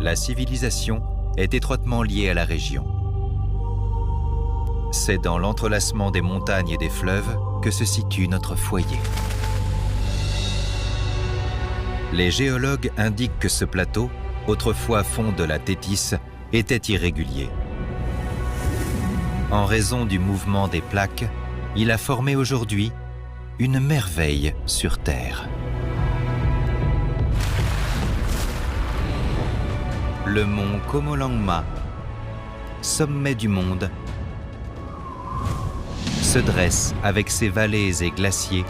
La civilisation est étroitement liée à la région. C'est dans l'entrelacement des montagnes et des fleuves que se situe notre foyer. Les géologues indiquent que ce plateau, autrefois fond de la Thétis, était irrégulier. En raison du mouvement des plaques, il a formé aujourd'hui une merveille sur Terre. Le mont Komolangma, sommet du monde, se dresse avec ses vallées et glaciers,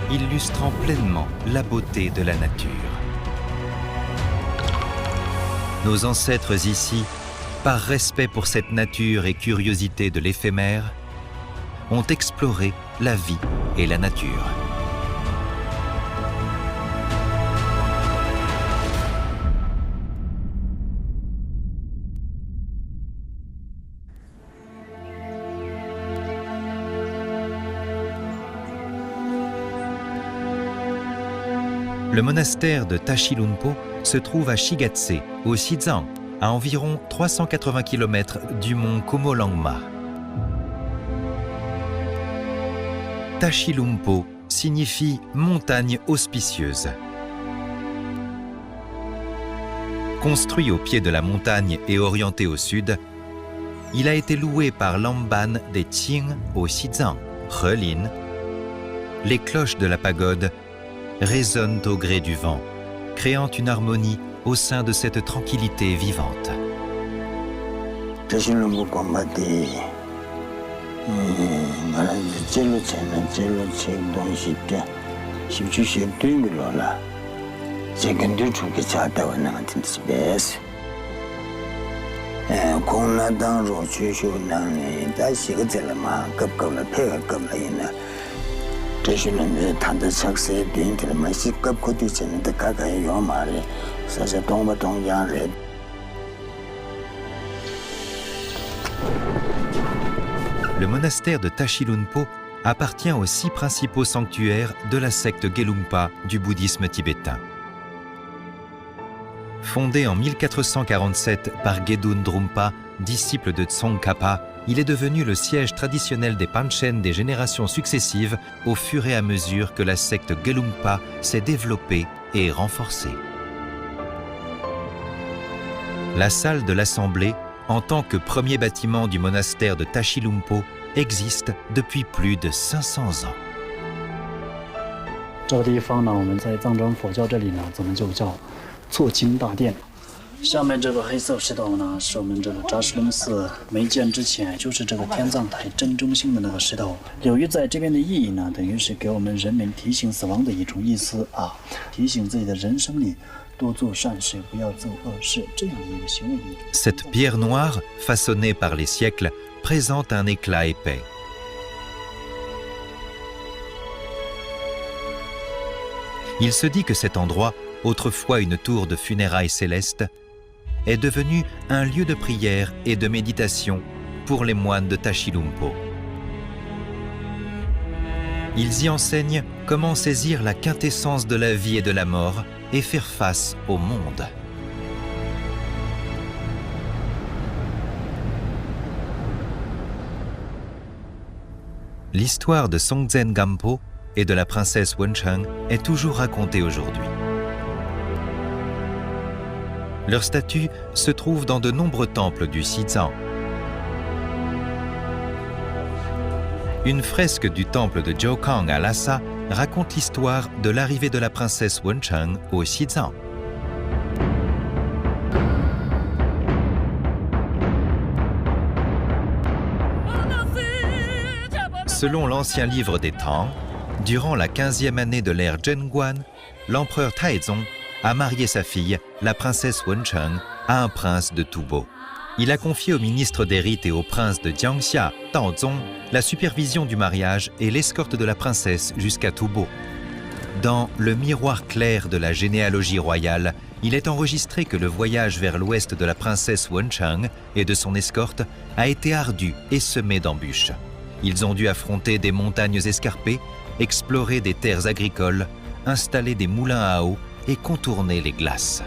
illustrant pleinement la beauté de la nature. Nos ancêtres ici, par respect pour cette nature et curiosité de l'éphémère, ont exploré la vie et la nature. Le monastère de Tashilhunpo se trouve à Shigatse, au Xizang, à environ 380 km du mont Komolangma. Tashilhunpo signifie montagne auspicieuse. Construit au pied de la montagne et orienté au sud, il a été loué par l'Amban des Qing au Xizang, Relin. Les cloches de la pagode résonnent au gré du vent, créant une harmonie au sein de cette tranquillité vivante. Le monastère de Tashilhunpo appartient aux 6 principaux sanctuaires de la secte Gelugpa du bouddhisme tibétain. Fondé en 1447 par Gedun Drumpa, disciple de Tsongkhapa, il est devenu le siège traditionnel des Panchen des générations successives au fur et à mesure que la secte Gelugpa s'est développée et renforcée. La salle de l'Assemblée, en tant que premier bâtiment du monastère de Tashilhunpo, existe depuis plus de 500 ans. 这个地方呢，我们在藏传佛教这里呢，咱们就叫坐经大殿。下面这个黑色石头呢，是我们这个扎什伦寺没建之前，就是这个天葬台正中心的那个石头。由于在这边的意义呢，等于是给我们人民提醒死亡的一种意思啊，提醒自己的人生里多做善事，不要做恶事，这样的一个行为。Cette pierre noire, façonnée par les siècles, présente un éclat épais. Il se dit que cet endroit, autrefois une tour de funérailles célestes, est devenu un lieu de prière et de méditation pour les moines de Tashilhunpo. Ils y enseignent comment saisir la quintessence de la vie et de la mort et faire face au monde. L'histoire de Songtsen Gampo et de la princesse Wencheng est toujours racontée aujourd'hui. Leur statue se trouve dans de nombreux temples du Xizang. Une fresque du temple de Jiukang à Lhasa raconte l'histoire de l'arrivée de la princesse Wencheng au Xizang. Selon l'ancien livre des Tang, durant la 15e année de l'ère Zhenguan, l'empereur Taizong a marié sa fille, la princesse Wencheng, à un prince de Tubo. Il a confié au ministre des rites et au prince de Jiangxia, Taozong, la supervision du mariage et l'escorte de la princesse jusqu'à Tubo. Dans le miroir clair de la généalogie royale, il est enregistré que le voyage vers l'ouest de la princesse Wencheng et de son escorte a été ardu et semé d'embûches. Ils ont dû affronter des montagnes escarpées, explorer des terres agricoles, installer des moulins à eau et contourner les glaces.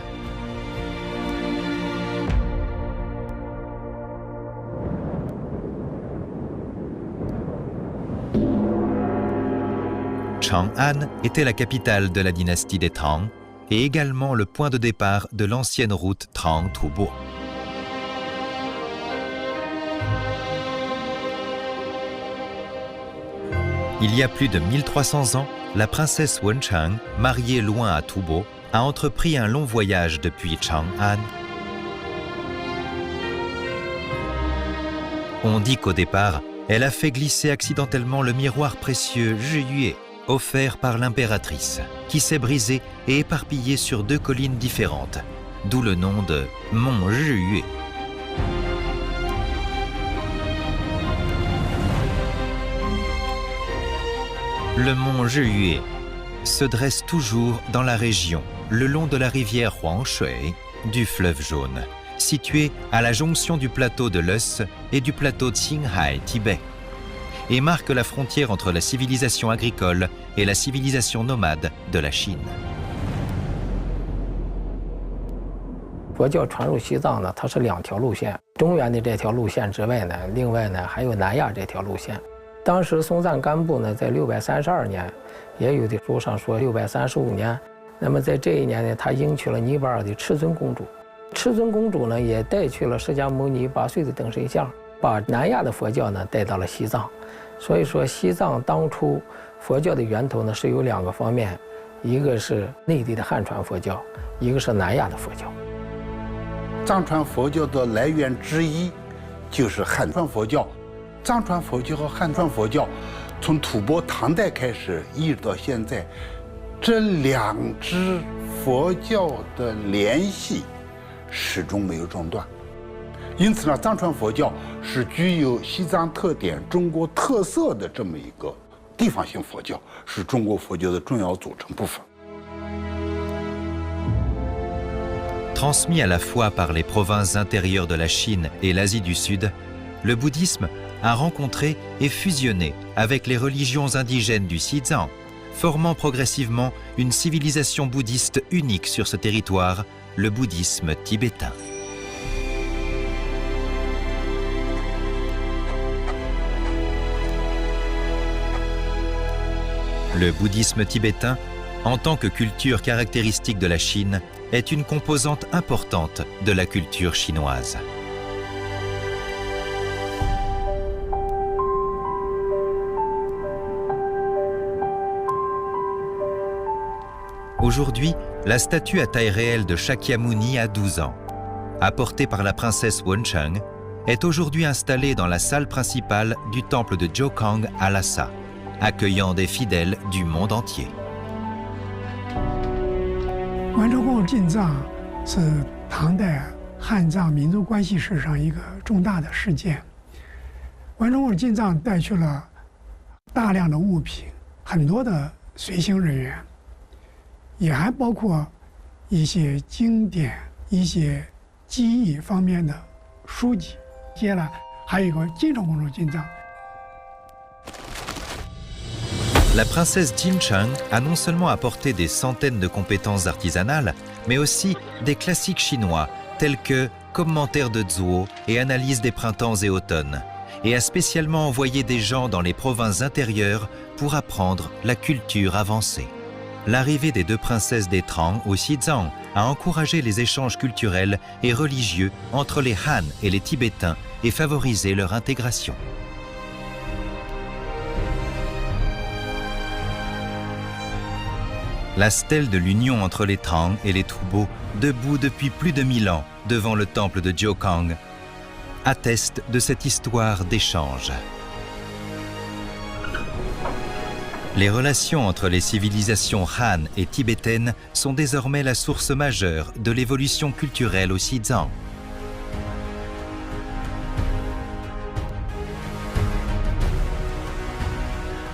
Chang'an était la capitale de la dynastie des Tang et également le point de départ de l'ancienne route Tang-Tubo. Il y a plus de 1300 ans, la princesse Wencheng, mariée loin à Tubo, a entrepris un long voyage depuis Chang'an. On dit qu'au départ, elle a fait glisser accidentellement le miroir précieux Zhiyue, offert par l'impératrice, qui s'est brisé et éparpillé sur 2 collines différentes, d'où le nom de Mont Zhiyue. Le mont Zhiyue se dresse toujours dans la région, le long de la rivière Huangshui, du fleuve Jaune, situé à la jonction du plateau de l'Eus et du plateau de Qinghai, Tibet, et marque la frontière entre la civilisation agricole et la civilisation nomade de la Chine. 佛教传入西藏呢，它是2条路线，中原的这条路线之外呢，另外呢还有南亚这条路线。当时松赞干布呢，在632年，也有的书上说635年。那么在这一年呢，他迎娶了尼泊尔的赤尊公主。赤尊公主呢，也带去了释迦牟尼8岁的等身像，把南亚的佛教呢带到了西藏。所以说，西藏当初佛教的源头呢是有2个方面，一个是内地的汉传佛教，一个是南亚的佛教。藏传佛教的来源之一就是汉传佛教。藏传佛教和汉传佛教从吐蕃唐代开始一直到现在，这2支佛教的联系始终没有中断。因此呢，藏传佛教是具有西藏特点、中国特色的这么一个地方性佛教，是中国佛教的重要组成部分。 Transmis à la fois par les provinces intérieures de la Chine et l'Asie du Sud, le bouddhisme a rencontré et fusionné avec les religions indigènes du Xizang, formant progressivement une civilisation bouddhiste unique sur ce territoire, le bouddhisme tibétain. Le bouddhisme tibétain, en tant que culture caractéristique de la Chine, est une composante importante de la culture chinoise. Aujourd'hui, la statue à taille réelle de Shakyamuni a 12 ans. Apportée par la princesse Wencheng, est aujourd'hui installée dans la salle principale du temple de Jiukang à Lhasa, accueillant des fidèles du monde entier. 完州共进藏是唐代汉藏民族关系史上一个重大的事件。完州共进藏带去了大量的物品，很多的随行人员，也还包括一些经典、一些技艺方面的书籍。接下来还有一个金城公主进藏。 La princesse Jincheng a non seulement apporté des centaines de compétences artisanales, mais aussi des classiques chinois tels que commentaires de Zhuo et analyse des printemps et automnes, et a spécialement envoyé des gens dans les provinces intérieures pour apprendre la culture avancée. L'arrivée des 2 princesses des Trang au Xizang a encouragé les échanges culturels et religieux entre les Han et les Tibétains et favorisé leur intégration. La stèle de l'union entre les Trang et les Tubo, debout depuis plus de 1000 ans devant le temple de Jiukang, atteste de cette histoire d'échange. Les relations entre les civilisations Han et tibétaines sont désormais la source majeure de l'évolution culturelle au Xizang.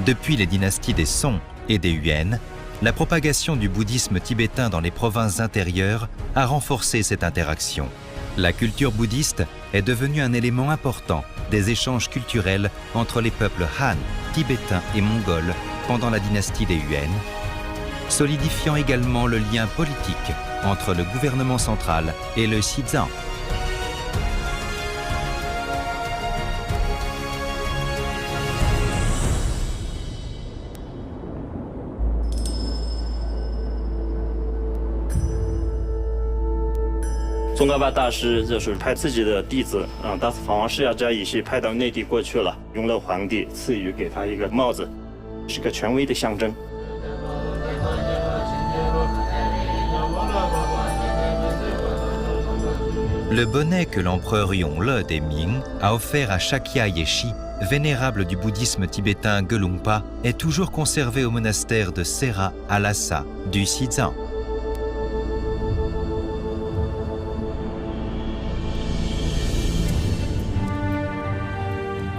Depuis les dynasties des Song et des Yuan, la propagation du bouddhisme tibétain dans les provinces intérieures a renforcé cette interaction. La culture bouddhiste est devenue un élément important des échanges culturels entre les peuples Han, tibétains et mongols pendant la dynastie des Yuan, solidifiant également le lien politique entre le gouvernement central et le Xizang. 宗喀巴大师就是派自己的弟子大寺法王释迦扎一系派到内地过去了，永乐皇帝赐予给他一个帽子，是个权威的象征。Le bonnet que l'empereur Yongle des Ming a offert à Shakya Yeshi, vénérable du bouddhisme tibétain Gelugpa, est toujours conservé au monastère de Sera à Lhasa, du Xizang.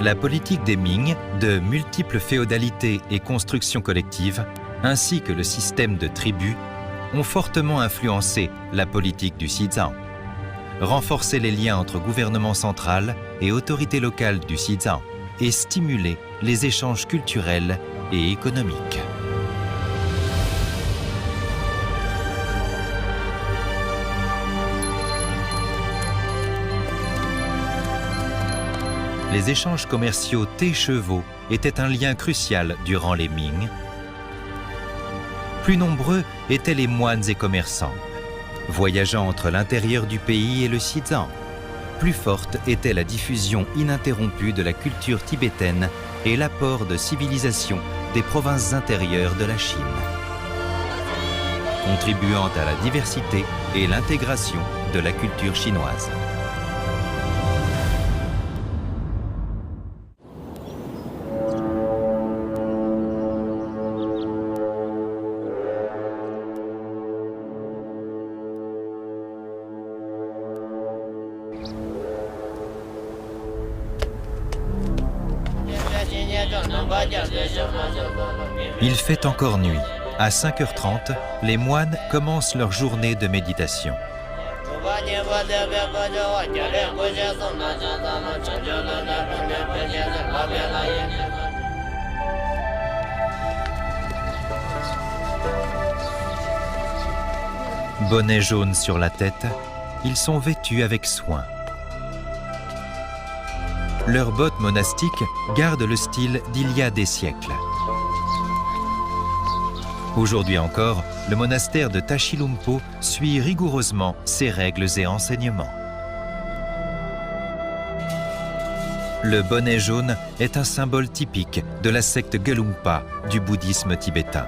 La politique des Ming, de multiples féodalités et constructions collectives, ainsi que le système de tribus, ont fortement influencé la politique du Xizang. Renforcer les liens entre gouvernement central et autorités locales du Xizang et stimuler les échanges culturels et économiques. Les échanges commerciaux thé-chevaux étaient un lien crucial durant les Ming. Plus nombreux étaient les moines et commerçants, voyageant entre l'intérieur du pays et le Xizang. Plus forte était la diffusion ininterrompue de la culture tibétaine et l'apport de civilisation des provinces intérieures de la Chine, contribuant à la diversité et l'intégration de la culture chinoise. Il fait encore nuit. À 5h30, les moines commencent leur journée de méditation. Bonnet jaune sur la tête, ils sont vêtus avec soin. Leurs bottes monastiques gardent le style d'il y a des siècles. Aujourd'hui encore, le monastère de Tashilhunpo suit rigoureusement ses règles et enseignements. Le bonnet jaune est un symbole typique de la secte Gelugpa du bouddhisme tibétain.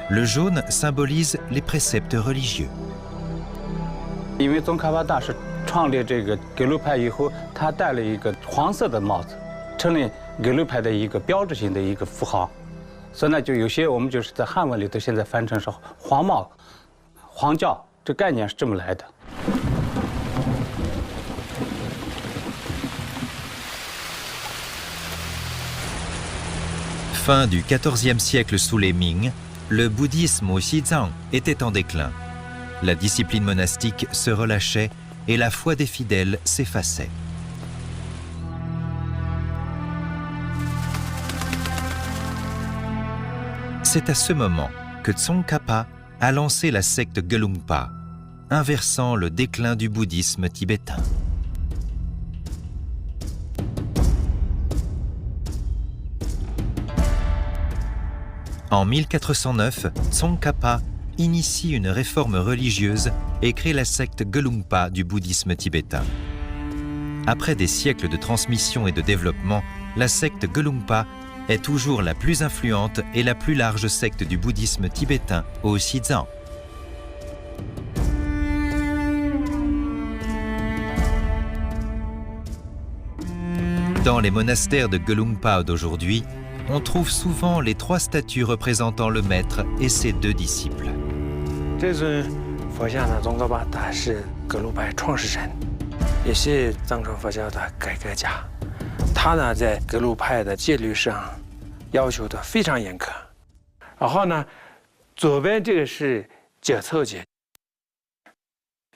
Le jaune symbolise les préceptes religieux. 因为宗喀巴大师创立这个格鲁派以后，他戴了一个黄色的帽子，成了格鲁派的一个标志性的一个符号。所以呢，就有些我们就是在汉文里头现在翻成是黄帽、黄教，这概念是这么来的。 Fin du XIVe siècle sous les Ming, le bouddhisme au Xizang était en déclin. La discipline monastique se relâchait et la foi des fidèles s'effaçait. C'est à ce moment que Tsongkhapa a lancé la secte Gelugpa, inversant le déclin du bouddhisme tibétain. En 1409, Tsongkhapa initie une réforme religieuse et crée la secte Gelugpa du bouddhisme tibétain. Après des siècles de transmission et de développement, la secte Gelugpa est toujours la plus influente et la plus large secte du bouddhisme tibétain au Xizang. Dans les monastères de Gelugpa d'aujourd'hui, on trouve souvent les trois statues représentant le maître et ses deux disciples. 这尊佛像呢，宗喀巴大师格鲁派创始人，也是藏传佛教的改革家。他呢，在格鲁派的戒律上要求的非常严苛。然后呢，左边这个是解凑戒，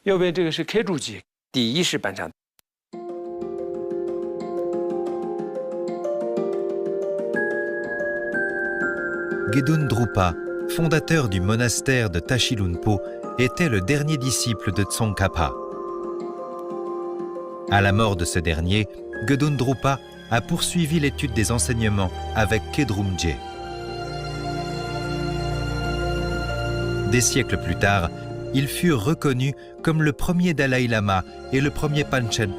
右边这个是开住戒，第一是班禅。 Gedun Drupa, fondateur du monastère de Tashilhunpo, était le dernier disciple de Tsongkhapa. À la mort de ce dernier, Gedun Drupa a poursuivi l'étude des enseignements avec Kedrumje. Des siècles plus tard, ils furent reconnus comme le premier Dalai Lama et le premier Panchen.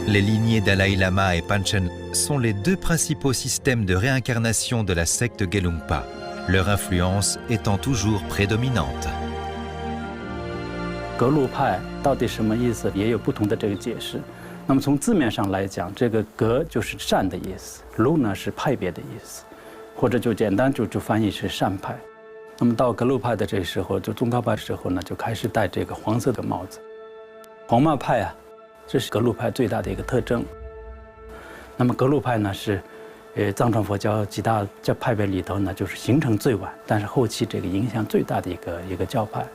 Les lignées Dalai Lama et Panchen sont les deux principaux systèmes de réincarnation de la secte Gelugpa, leur influence étant toujours prédominante. 格鲁派到底什么意思，也有不同的这个解释。那么从字面上来讲，这个格就是善的意思，鲁呢是派别的意思，或者就简单就翻译是善派。那么到格鲁派的这时候，就宗喀巴的时候呢，就开始戴这个黄色的帽子。黄帽派啊，这是格鲁派最大的一个特征。那么格鲁派呢是，藏传佛教几大教派别里头呢，就是形成最晚，但是后期这个影响最大的一个教派。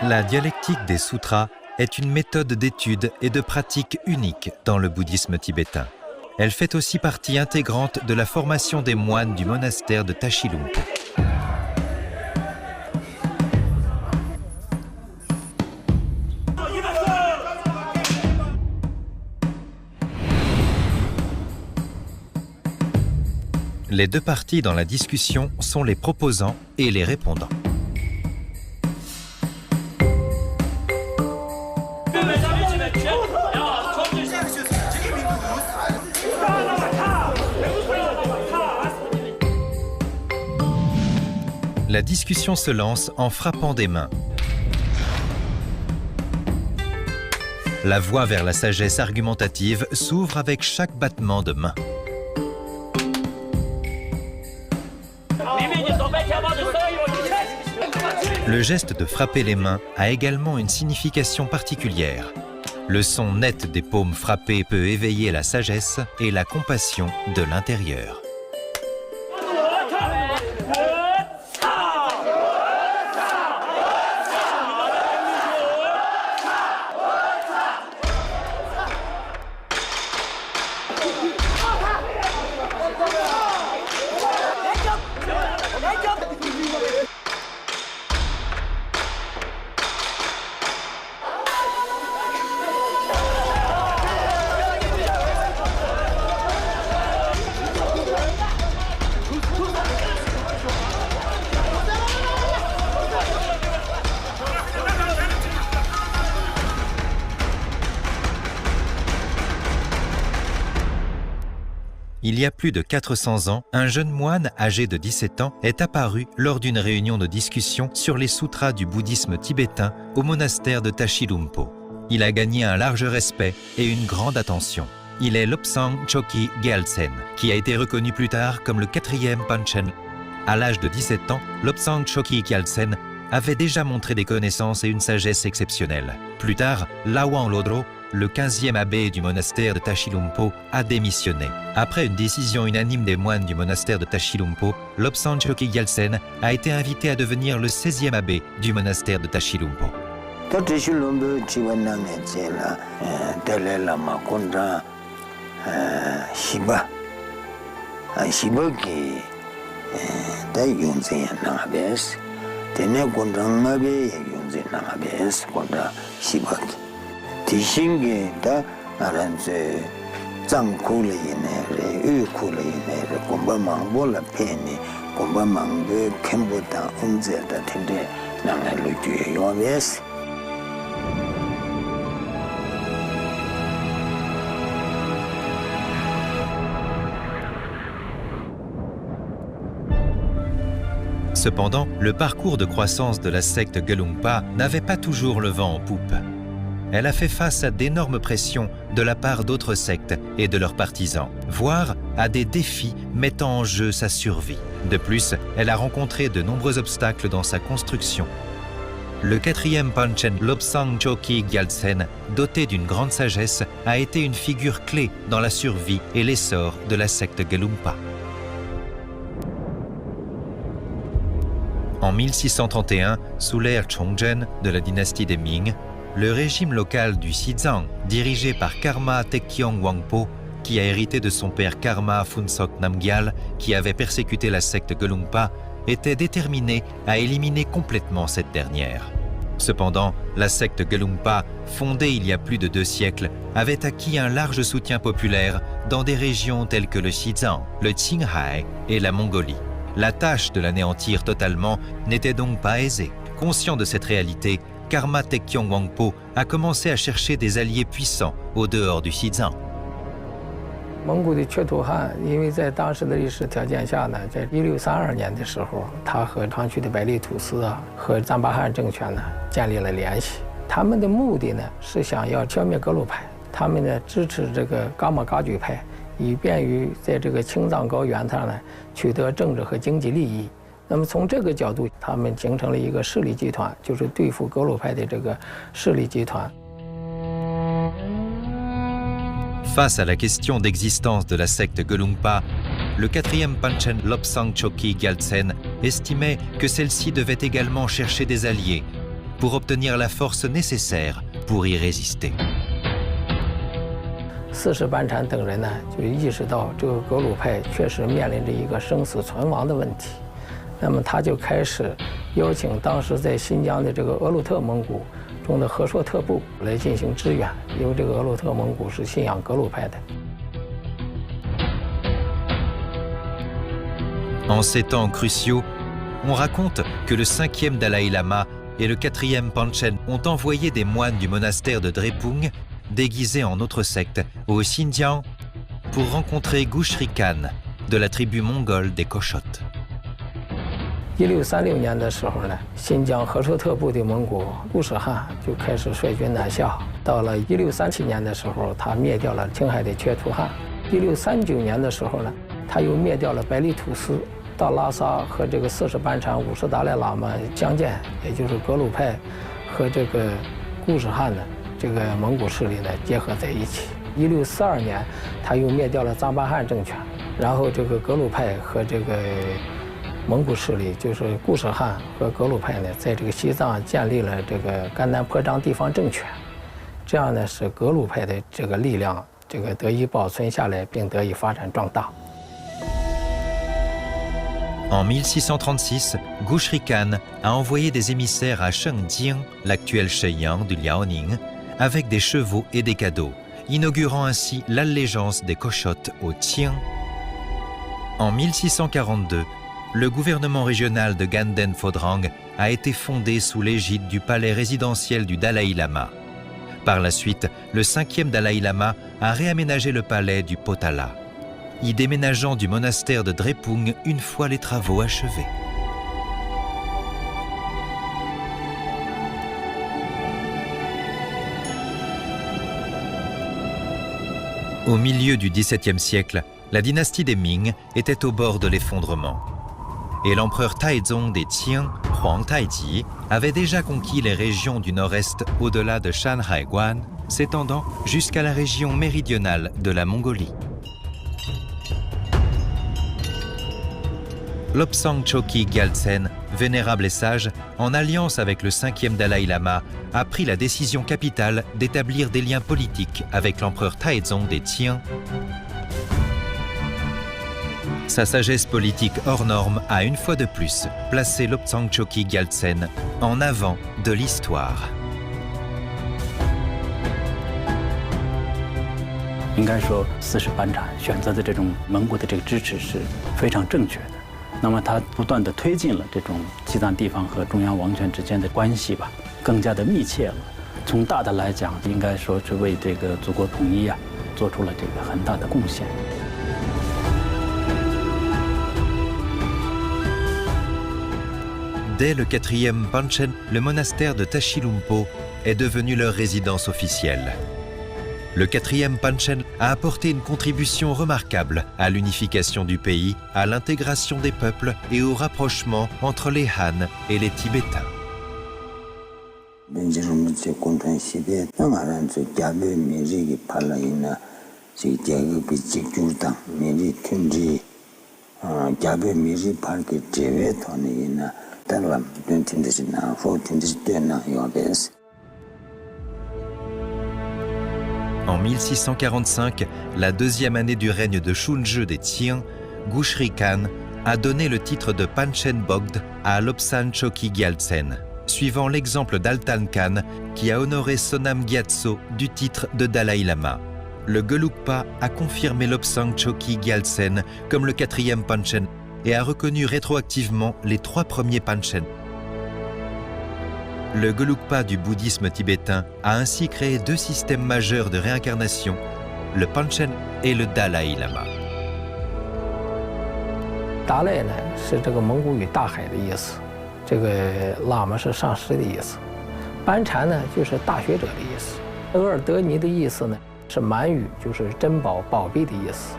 La dialectique des sutras est une méthode d'étude et de pratique unique dans le bouddhisme tibétain. Elle fait aussi partie intégrante de la formation des moines du monastère de Tashilhunpo. Les deux parties dans la discussion sont les proposants et les répondants. La discussion se lance en frappant des mains. La voie vers la sagesse argumentative s'ouvre avec chaque battement de main. Le geste de frapper les mains a également une signification particulière. Le son net des paumes frappées peut éveiller la sagesse et la compassion de l'intérieur. Il y a plus de 400 ans, un jeune moine âgé de 17 ans est apparu lors d'une réunion de discussion sur les sutras du bouddhisme tibétain au monastère de Tashilhunpo. Il a gagné un large respect et une grande attention. Il est Lobsang Choki Gyaltsen, qui a été reconnu plus tard comme le 4e Panchen. À l'âge de 17 ans, Lobsang Choki Gyaltsen avait déjà montré des connaissances et une sagesse exceptionnelle. Plus tard, Lawang Lodro, le 15e abbé du monastère de Tashilhunpo, a démissionné. Après une décision unanime des moines du monastère de Tashilhunpo, Lobsang Choki Gyaltsen a été invité à devenir le 16e abbé du monastère de Tashilhunpo. Tishingi da aranze zangkule yinere, ukule yinere, kumba mangbo la peni, kumba mangbo kembo da unze da tende nanga lujuye yobes. Cependant, le parcours de croissance de la secte Gelugpa n'avait pas toujours le vent en poupe. Elle a fait face à d'énormes pressions de la part d'autres sectes et de leurs partisans, voire à des défis mettant en jeu sa survie. De plus, elle a rencontré de nombreux obstacles dans sa construction. Le 4e Panchen Lobsang Choki Gyaltsen, doté d'une grande sagesse, a été une figure clé dans la survie et l'essor de la secte Gelugpa. En 1631, sous l'ère Chongzhen de la dynastie des Ming, le régime local du Xizang, dirigé par Karma Tekiong Wangpo, qui a hérité de son père Karma Phuntsok Namgyal, qui avait persécuté la secte Gelugpa, était déterminé à éliminer complètement cette dernière. Cependant, la secte Gelugpa, fondée il y a plus de 2 siècles, avait acquis un large soutien populaire dans des régions telles que le Xizang, le Qinghai et la Mongolie. La tâche de l'anéantir totalement n'était donc pas aisée. Conscient de cette réalité, Karma Tekiong Wangpo a commencé à chercher des alliés puissants au dehors du Xizang. 蒙古的阙图汗，因为在当时的历史条件下呢，在1632年的时候，他和长须的百里土司啊和赞巴汗政权呢建立了联系。他们的目的呢是想要消灭格鲁派，他们呢支持这个噶玛噶举派，以便于在这个青藏高原上呢取得政治和经济利益。那么从这个角度，他们形成了一个势力集团，就是对付格鲁派的这个势力集团。 Face à la question d'existence de la secte Gelugpa, le 4e Panchen Lobsang Choki Gyaltsen estimait que celle-ci devait également chercher des alliés pour obtenir la force nécessaire pour y résister. 40班禅等人呢，就意识到这个格鲁派确实面临着一个生死存亡的问题，那么他就开始邀请当时在新疆的这个额鲁特蒙古 中的和硕特部来进行支援，因为这个额鲁特蒙古是信仰格鲁派的。 En ces temps cruciaux, on raconte que le 5e Dalai Lama et le 4e Panchen ont envoyé des moines du monastère de Drepung, déguisés en autre secte, au Xinjiang, pour rencontrer Gushri Khan, de la tribu mongole des Koshotes. 1636年的时候呢，新疆和硕特部的蒙古固始汗就开始率军南下。到了1637年的时候，他灭掉了青海的阙图汗。1639年的时候呢，他又灭掉了百里土司，到拉萨和这个40班禅50达赖喇嘛相见，也就是格鲁派和这个固始汗的这个蒙古势力呢结合在一起。1642年，他又灭掉了赞巴汗政权，然后这个格鲁派和这个 蒙古势力就是固始汗和格鲁派呢，在这个西藏建立了这个甘南颇章地方政权，这样呢使格鲁派的这个力量这个得以保存下来，并得以发展壮大。 En 1636, Gushri Khan a envoyé des émissaires à Shengjiang, l'actuel Shenyang du Liaoning, avec des chevaux et des cadeaux, inaugurant ainsi l'allégeance des Koshotes au Qiang. En 1642, le gouvernement régional de Ganden Phodrang a été fondé sous l'égide du palais résidentiel du Dalai Lama. Par la suite, le 5e Dalai Lama a réaménagé le palais du Potala, y déménageant du monastère de Drepung une fois les travaux achevés. Au milieu du XVIIe siècle, la dynastie des Ming était au bord de l'effondrement. Et l'empereur Taizong des Qiang, Huang Taiji, avait déjà conquis les régions du nord-est au-delà de Shanhaiguan, s'étendant jusqu'à la région méridionale de la Mongolie. Lobsang Choki Gyaltsen, vénérable et sage, en alliance avec le 5e Dalai Lama, a pris la décision capitale d'établir des liens politiques avec l'empereur Taizong des Qiang. Sa sagesse politique hors norme a une fois de plus placé Lobsang Choki Gyaltsen en avant de l'histoire. 应该说，40班禅选择的这种蒙古的这个支持是非常正确的。那么，他不断地推进了这种西藏地方和中央王权之间的关系吧，更加的密切了。从大的来讲，应该说是为这个祖国统一做出了这个很大的贡献。 Dès le 4e Panchen, le monastère de Tashilhunpo est devenu leur résidence officielle. Le 4e Panchen a apporté une contribution remarquable à l'unification du pays, à l'intégration des peuples et au rapprochement entre les Han et les Tibétains. En 1645, la deuxième année du règne de Shunzhi des Qing, Gushri Khan a donné le titre de Panchen Bogd à Lobsang Choki Gyaltsen, suivant l'exemple d'Altan Khan qui a honoré Sonam Gyatso du titre de Dalai Lama. Le Gelugpa a confirmé Lobsang Choki Gyaltsen comme le 4e Panchen et a reconnu rétroactivement les 3 premiers Panchen. Le Gelugpa du bouddhisme tibétain a ainsi créé 2 systèmes majeurs de réincarnation, le Panchen et le Dalai Lama. 达赖呢是这个蒙古语大海的意思，这个喇嘛是上师的意思，班禅呢就是大学者的意思，额尔德尼的意思呢是满语，就是珍宝、宝贝的意思，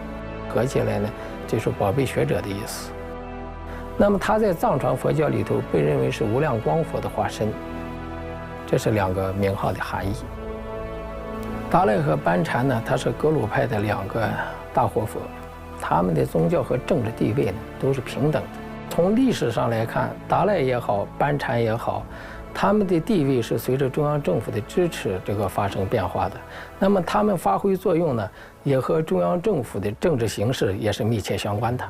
合起来呢就是宝贝学者的意思。那么他在藏传佛教里头被认为是无量光佛的化身，这是2个名号的含义。达赖和班禅呢，他是格鲁派的2个大活佛。 他们的宗教和政治地位呢都是平等的。从历史上来看，达赖也好，班禅也好，他们的地位是随着中央政府的支持发生变化的。那么他们发挥作用呢，也和中央政府的政治形势也是密切相关的。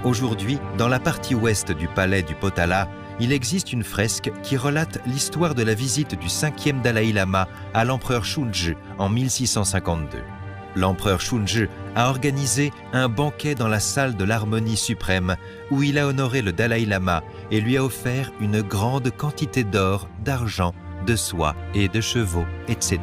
Aujourd'hui, dans la partie ouest du palais du Potala, il existe une fresque qui relate l'histoire de la visite du 5e Dalai Lama à l'empereur Shunzhi en 1652. L'empereur Shunzhi a organisé un banquet dans la salle de l'harmonie suprême où il a honoré le Dalai Lama et lui a offert une grande quantité d'or, d'argent, de soie et de chevaux, etc.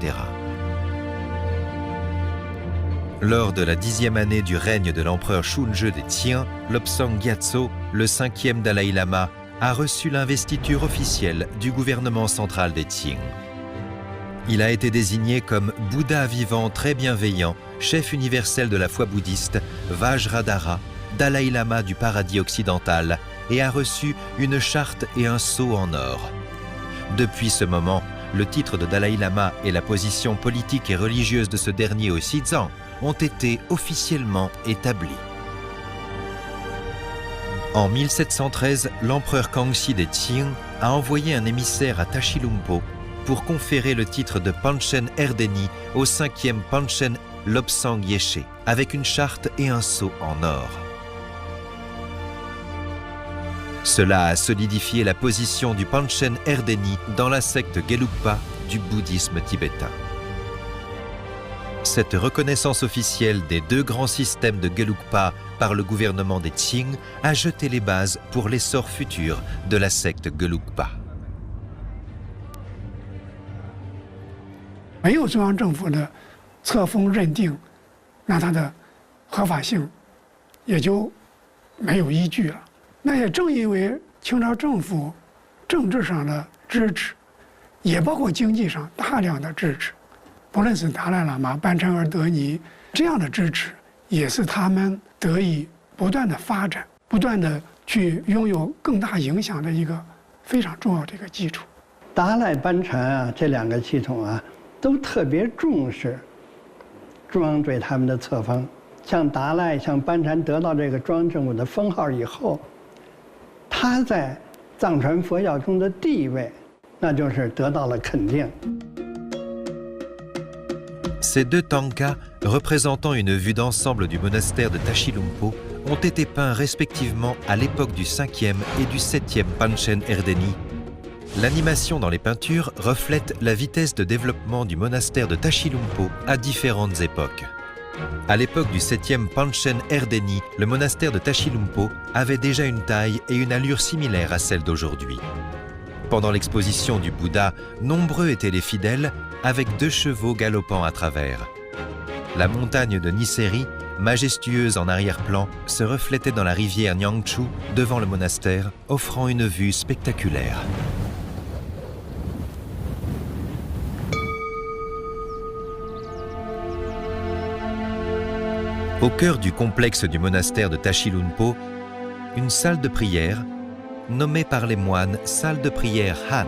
Lors de la 10e année du règne de l'empereur Shunzhi des Qing, Lobsang Gyatso, le 5e Dalai Lama, a reçu l'investiture officielle du gouvernement central des Qing. Il a été désigné comme Bouddha vivant très bienveillant, chef universel de la foi bouddhiste, Vajradhara, Dalai Lama du paradis occidental, et a reçu une charte et un sceau en or. Depuis ce moment, le titre de Dalai Lama et la position politique et religieuse de ce dernier au Xizang ont été officiellement établis. En 1713, l'empereur Kangxi des Qing a envoyé un émissaire à Tashilhunpo pour conférer le titre de Panchen Erdeni au 5e Panchen Lobsang Yeshe, avec une charte et un sceau en or. Cela a solidifié la position du Panchen Erdeni dans la secte Gelugpa du bouddhisme tibétain. Cette reconnaissance officielle des 2 grands systèmes de Gelugpa par le gouvernement des Qing a jeté les bases pour l'essor futur de la secte Gelugpa. 没有中央政府的册封认定，那它的合法性也就没有依据了。那也正因为清朝政府政治上的支持，也包括经济上大量的支持，不论是达赖喇嘛、班禅尔德尼这样的支持，也是他们得以不断的发展、不断的去拥有更大影响的一个非常重要的一个基础。达赖、班禅啊，这2个系统啊。 都特别重视中央对他们的册封，像达赖、像班禅得到这个中央政府的封号以后，他在藏传佛教中的地位，那就是得到了肯定。Ces 2 tankas, représentant une vue d'ensemble du monastère de Tashilhunpo, ont été peints respectivement à l'époque du 5e et du 7e Panchen Erdeni. L'animation dans les peintures reflète la vitesse de développement du monastère de Tashilhunpo à différentes époques. À l'époque du 7e Panchen Erdeni, le monastère de Tashilhunpo avait déjà une taille et une allure similaires à celle d'aujourd'hui. Pendant l'exposition du Bouddha, nombreux étaient les fidèles avec 2 chevaux galopant à travers. La montagne de Niseri, majestueuse en arrière-plan, se reflétait dans la rivière Nyangchu devant le monastère, offrant une vue spectaculaire. Au cœur du complexe du monastère de Tashilhunpo, une salle de prière, nommée par les moines salle de prière Han.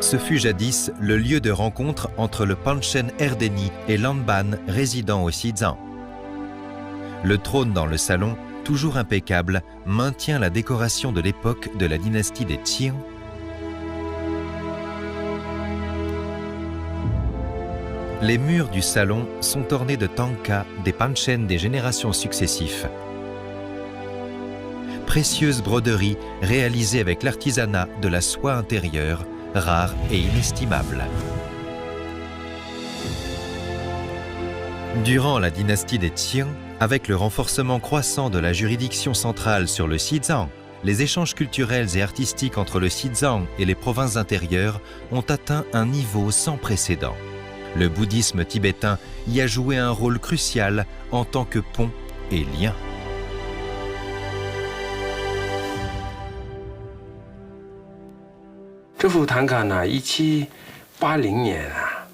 Ce fut jadis le lieu de rencontre entre le Panchen Erdeni et l'Anban résidant au Xizang. Le trône dans le salon, toujours impeccable, maintient la décoration de l'époque de la dynastie des Qing. Les murs du salon sont ornés de tanka des Panchen des générations successives. Précieuses broderies réalisées avec l'artisanat de la soie intérieure, rare et inestimable. Durant la dynastie des Qing, avec le renforcement croissant de la juridiction centrale sur le Xizang, les échanges culturels et artistiques entre le Xizang et les provinces intérieures ont atteint un niveau sans précédent. Le bouddhisme tibétain y a joué un rôle crucial en tant que pont et lien.这幅唐卡呢，1780年啊，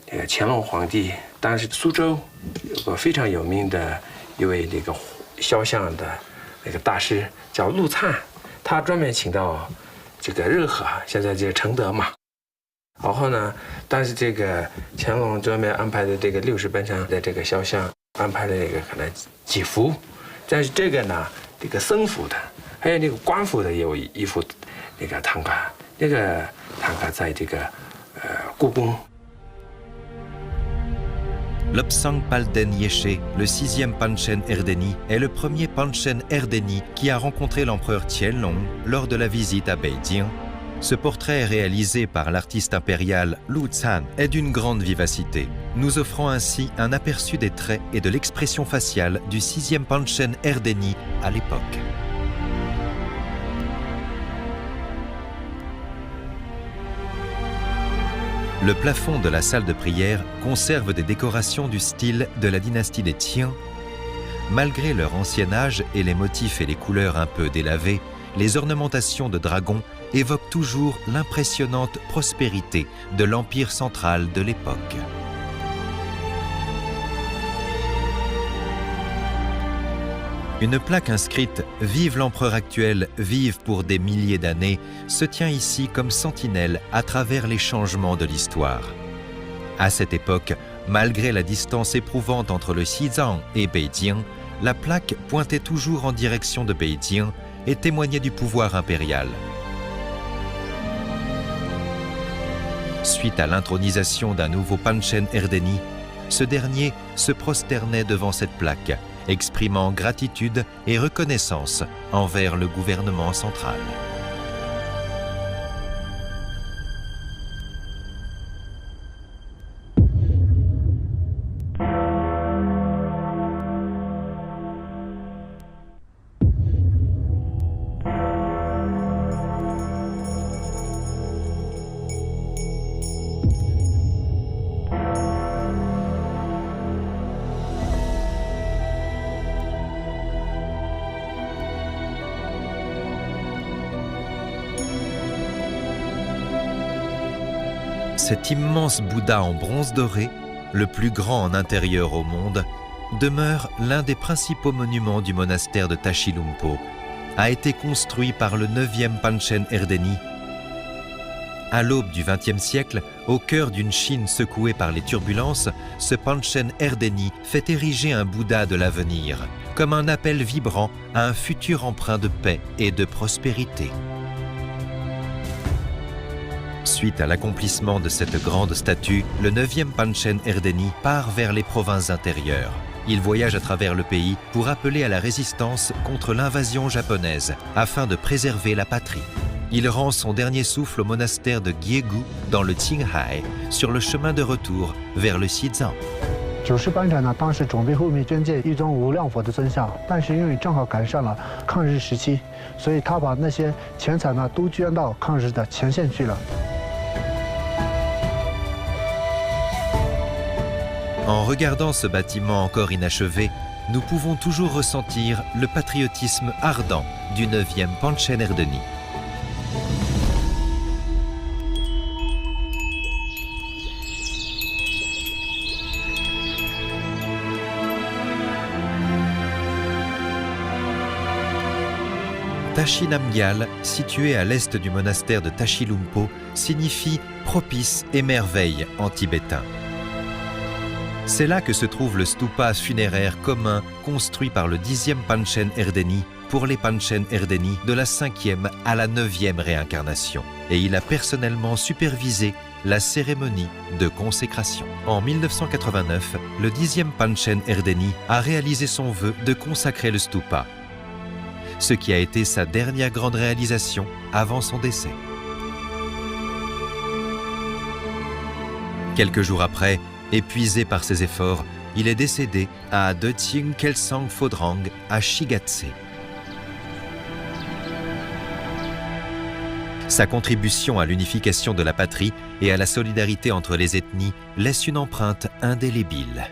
这个乾隆皇帝当时苏州有个非常有名的一位那个肖像的那个大师叫陆灿，他专门请到这个热河，现在这个承德嘛。然后呢，但是这个乾隆专门安排的这个60本场的这个肖像，安排了这个可能几幅，但是这个呢，这个僧服的，还有那个官服的也有一幅那个唐卡，那个唐卡在这个故宫。 Lobsang Palden Yeshe, le 6e Panchen Erdeni, est le premier Panchen Erdeni qui a rencontré l'empereur Qianlong lors de la visite à Beijing. Ce portrait réalisé par l'artiste impérial Lu Zhan est d'une grande vivacité, nous offrant ainsi un aperçu des traits et de l'expression faciale du 6e Panchen Erdeni à l'époque. Le plafond de la salle de prière conserve des décorations du style de la dynastie des Qing. Malgré leur ancien âge et les motifs et les couleurs un peu délavées, les ornementations de dragons évoquent toujours l'impressionnante prospérité de l'empire central de l'époque. Une plaque inscrite « Vive l'empereur actuel, vive pour des milliers d'années » se tient ici comme sentinelle à travers les changements de l'histoire. À cette époque, malgré la distance éprouvante entre le Xizang et Beijing, la plaque pointait toujours en direction de Beijing et témoignait du pouvoir impérial. Suite à l'intronisation d'un nouveau Panchen Erdeni, ce dernier se prosternait devant cette plaque, exprimant gratitude et reconnaissance envers le gouvernement central. Cet immense Bouddha en bronze doré, le plus grand en intérieur au monde, demeure l'un des principaux monuments du monastère de Tashilhunpo, a été construit par le 9e Panchen Erdeni. À l'aube du XXe siècle, au cœur d'une Chine secouée par les turbulences, ce Panchen Erdeni fait ériger un Bouddha de l'avenir, comme un appel vibrant à un futur empreint de paix et de prospérité. Suite à l'accomplissement de cette grande statue, le 9e Panchen Erdeni part vers les provinces intérieures. Il voyage à travers le pays pour appeler à la résistance contre l'invasion japonaise, afin de préserver la patrie. Il rend son dernier souffle au monastère de Giegu, dans le Qinghai, sur le chemin de retour vers le Xizang. 90班禅呢，当时准备后面捐建一尊无量佛的尊像，但是因为正好赶上了抗日时期，所以他把那些钱财呢都捐到抗日的前线去了。 En regardant ce bâtiment encore inachevé, nous pouvons toujours ressentir le patriotisme ardent du 9e Panchen Erdeni. Tashi Namgyal, situé à l'est du monastère de Tashilhunpo, signifie « propice et merveille » en tibétain. C'est là que se trouve le stupa funéraire commun construit par le 10e Panchen Erdeni pour les Panchen Erdeni de la 5e à la 9e réincarnation. Et il a personnellement supervisé la cérémonie de consécration. En 1989, le 10e Panchen Erdeni a réalisé son vœu de consacrer le stupa, ce qui a été sa dernière grande réalisation avant son décès. Quelques jours après, épuisé par ses efforts, il est décédé à Dötjing Kelsang Phodrang à Shigatse. Sa contribution à l'unification de la patrie et à la solidarité entre les ethnies laisse une empreinte indélébile.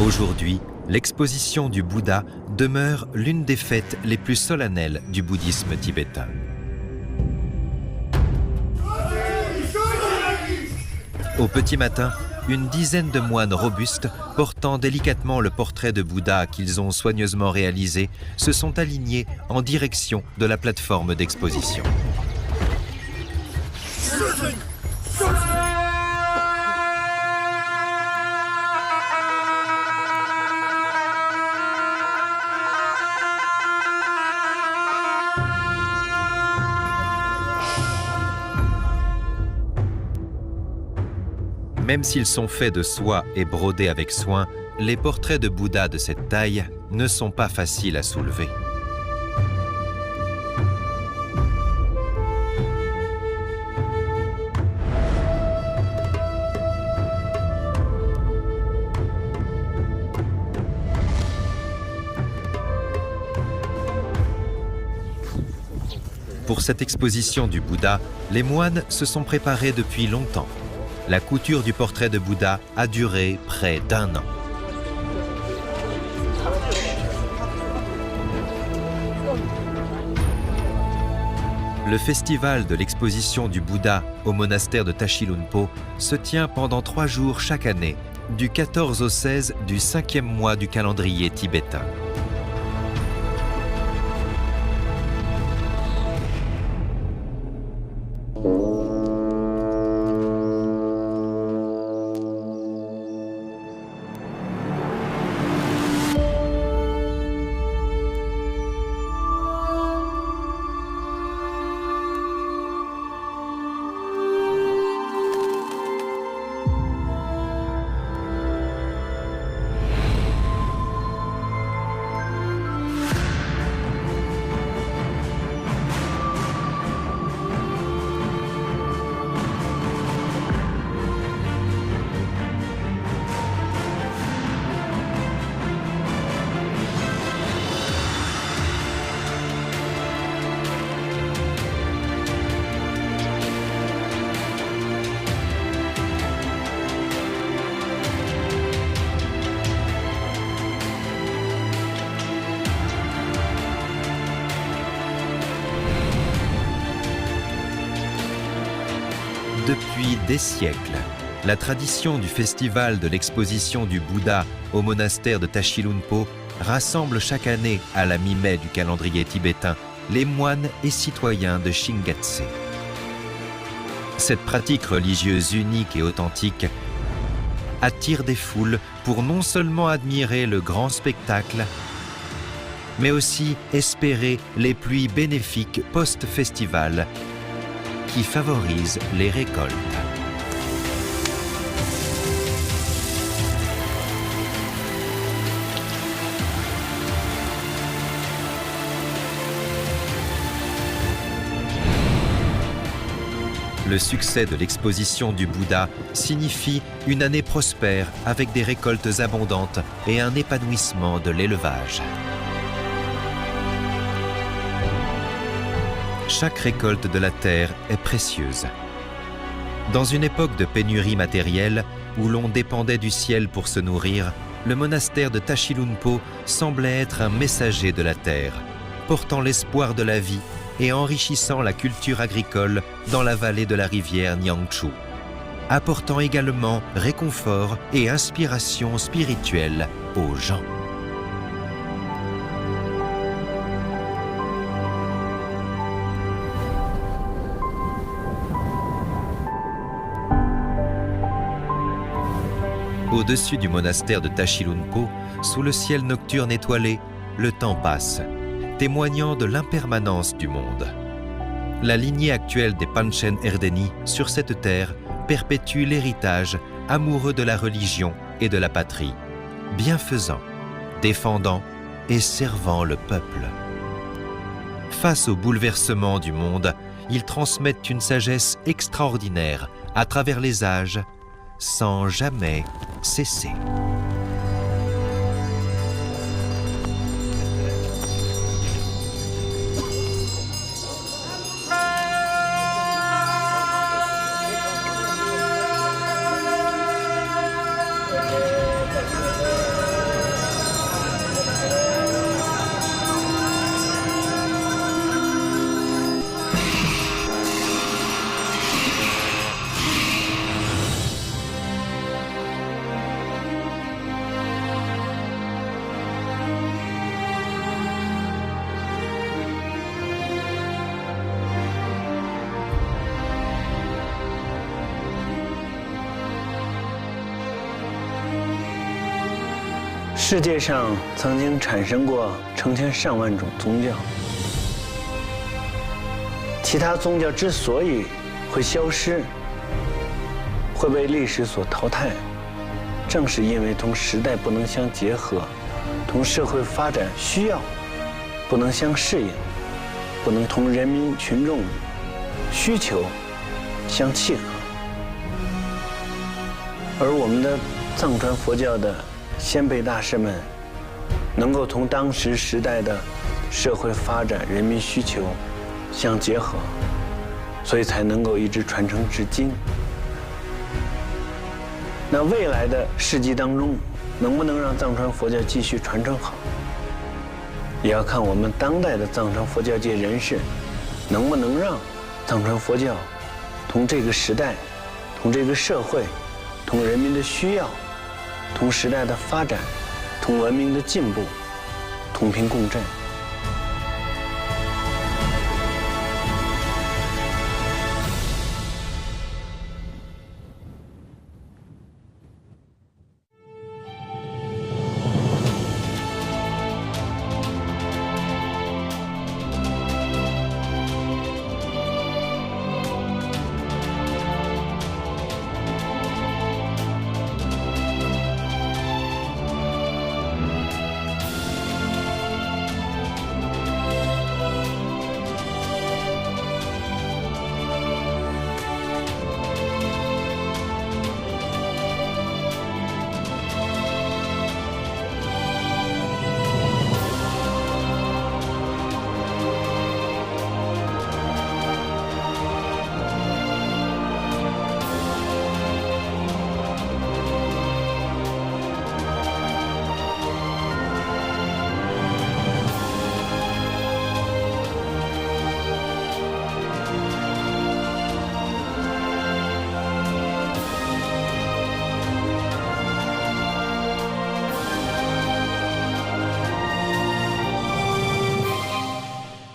Aujourd'hui, l'exposition du Bouddha demeure l'une des fêtes les plus solennelles du bouddhisme tibétain. Au petit matin, une dizaine de moines robustes, portant délicatement le portrait de Bouddha qu'ils ont soigneusement réalisé, se sont alignés en direction de la plateforme d'exposition. Même s'ils sont faits de soie et brodés avec soin, les portraits de Bouddha de cette taille ne sont pas faciles à soulever. Pour cette exposition du Bouddha, les moines se sont préparés depuis longtemps. La couture du portrait de Bouddha a duré près d'1 an. Le festival de l'exposition du Bouddha au monastère de Tashilhunpo se tient pendant 3 jours chaque année, du 14 au 16 du 5e mois du calendrier tibétain. Depuis des siècles, la tradition du festival de l'exposition du Bouddha au monastère de Tashilhunpo rassemble chaque année à la mi-mai du calendrier tibétain les moines et citoyens de Shingatse. Cette pratique religieuse unique et authentique attire des foules pour non seulement admirer le grand spectacle, mais aussi espérer les pluies bénéfiques post-festival qui favorisent les récoltes. Le succès de l'exposition du Bouddha signifie une année prospère avec des récoltes abondantes et un épanouissement de l'élevage. Chaque récolte de la terre est précieuse. Dans une époque de pénurie matérielle où l'on dépendait du ciel pour se nourrir, le monastère de Tashilhunpo semblait être un messager de la terre, portant l'espoir de la vie et enrichissant la culture agricole dans la vallée de la rivière Nyangchu, apportant également réconfort et inspiration spirituelle aux gens. Au-dessus du monastère de Tashilhunpo, sous le ciel nocturne étoilé, le temps passe, témoignant de l'impermanence du monde. La lignée actuelle des Panchen Erdeni sur cette terre perpétue l'héritage amoureux de la religion et de la patrie, bienfaisant, défendant et servant le peuple. Face au bouleversement du monde, ils transmettent une sagesse extraordinaire à travers les âges, sans jamais cesser.世界上曾经产生过成千上万种宗教，其他宗教之所以会消失，会被历史所淘汰，正是因为同时代不能相结合，同社会发展需要不能相适应，不能同人民群众需求相契合。而我们的藏传佛教的先辈大师们能够同当时时代的社会发展、人民需求相结合，所以才能够一直传承至今。那未来的世纪当中，能不能让藏传佛教继续传承好，也要看我们当代的藏传佛教界人士能不能让藏传佛教同这个时代、同这个社会、同人民的需要、同时代的发展、同文明的进步同频共振。